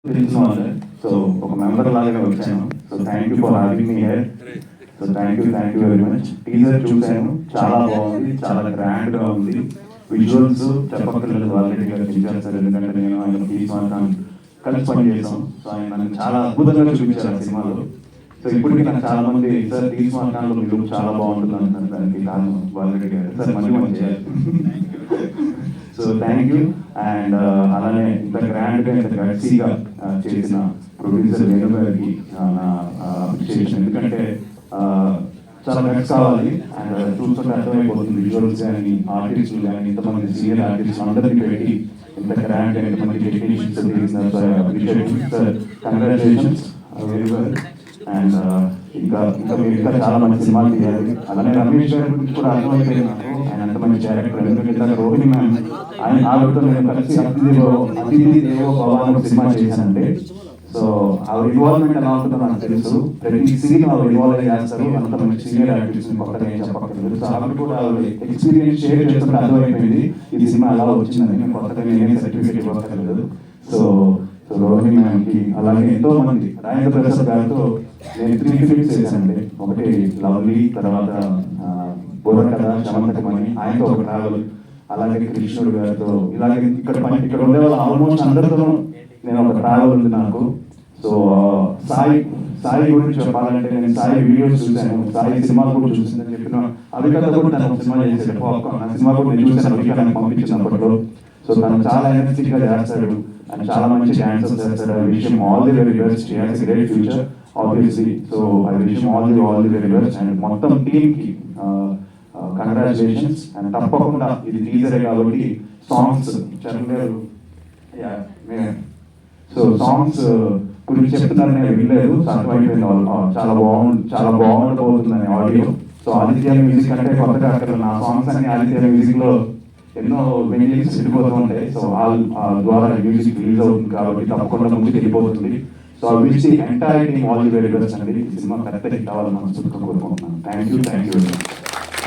తెలిసిన వాళ్ళే. సో ఒక మెంబర్ లాగా వచ్చాను. So thank you for having me here. So thank you very much. Teaser చూసాను, చాలా బాగుంది, చాలా గ్రాండ్ గా ఉంది. విజువల్స్ చెప్పక్కర్లేదు, ఆల్రెడీ గారు చూపించారు. ఎందుకంటే నేను ఆయన తీసుకుంటాను, కలిసి పని చేసాం. సో ఆయన నన్ను చాలా అద్భుతంగా చూపించారు ఆ సినిమాలో. సో ఇప్పటికీ నాకు చాలా మంది సార్ తీసుకుంటాను మీరు చాలా బాగుంటుంది అంటున్నారు. దానికి కారణం ఆల్రెడీ గారు సార్ మంచి చేయాలి. So thank you. అండ్ అలానే ఇంత గ్రాండ్గా ఇంత గట్సీగా చేసిన ప్రొడ్యూసర్ వేణు గారికి నా అప్రిషియేషన్. ఎందుకంటే చాలా గట్స్ కావాలి. అండ్ చూస్తుంటే అర్థమైపోతుంది విజువల్స్ కానీ ఆర్టిస్టులు కానీ ఇంతమంది సీనియర్ ఆర్టిస్టులు అందరినీ పెట్టి ఇంత గ్రాండ్గా ఇంతమంది టెక్నీషియన్స్ చేసిన sir appreciation. Sir congratulations very well. And ఇంకా మీరు ఇంకా చాలా మంచి సినిమాలు తీయాలి. అలానే రమేష్ గారి గురించి కూడా అర్థమైపోయింది నాకు, ఆయన అంత మంచి డైరెక్టర్. ఎందుకంటే రోహిణి మ్యామ్ ఆయన ఆవిడతో నేను కలిసి అతిథి దేవో భవ అని సినిమా చేశానంటే, సో ఆవిడ ఇన్వాల్వ్మెంట్ ఎలా ఉంటుందో నాకు తెలుసు. ప్రతి సీన్ ఆవిడ ఇన్వాల్వ్ చేస్తారు. అంత మంచి సీనియర్ ఆర్టిస్ట్ కొత్తగా ఏం చెప్పక్కర్లేదు. సో ఆవిడ కూడా ఆవిడ ఎక్స్పీరియన్స్ షేర్ చేస్తుంటే అర్థమైపోయింది ఇది సినిమా ఎలా వచ్చిందని. నేను కొత్తగా నేనే సర్టిఫికేట్ ఇవ్వక్కర్లేదు. సో రోహిణి మ్యామ్కి అలాగే ఎంతో మంది రాజేంద్ర ప్రసాద్ గారితో నేను 3 ఫిలిమ్స్ చేశానండి. ఒకటి లవ్లీ, తర్వాత బోధకథ, శమంతకమణి, ఆయనతో ఒక ట్రావెల్, అలాగే కృష్ణుడు గారితో, ఇలాగే ఇక్కడ ఉండే వాళ్ళు ఆల్మోస్ట్ అందరితో నేను ఒక ట్రావెల్ ఉంది నాకు. సో సాయి గురించి చెప్పాలంటే నేను సాయి వీడియోస్ చూశాను, సాయి సినిమాలు కూడా చూసిందని చెప్పిన అవికత కూడా తను సినిమా చేశాడు. ఆ సినిమా కూడా నేను చూశాను, అవిక నాకు పంపించినప్పట్లో. సో తను చాలా ఎనర్జెటిక్గా చేస్తాడు అండ్ చాలా మంచి డాన్సర్స్ చేస్తాడు. I wish him all the very best. He has a great future obviously. So I wish him all the very best. And మొత్తం టీమ్కి కంగ్రాచులేషన్స్. అండ్ తప్పకుండా ఇది టీజరే కాబట్టి సాంగ్స్ చరణ్ గారు సో సాంగ్స్ గురించి చెప్తున్నారని నేను వినలేదు. అర్థమైపోయింది చాలా బాగుండబోతుందని ఆడియో. సో ఆదిత్య మ్యూజిక్ అంటే కొత్తగా అక్కడ నా సాంగ్స్ అన్ని ఆదిత్య మ్యూజిక్ లో ఎన్నో వెంజీస్ వెళ్ళిపోతూ ఉంటాయి. సో ఆ ద్వారా మ్యూజిక్ రిలీజ్ అవుతుంది కాబట్టి తప్పకుండా ముందుకు వెళ్ళిపోతుంది. So I wish the entire team all the very best అండి. ఈ సినిమా కరెక్ట్గా కావాలని మనస్ఫూర్తిగా కోరుకుంటున్నాను. Thank you.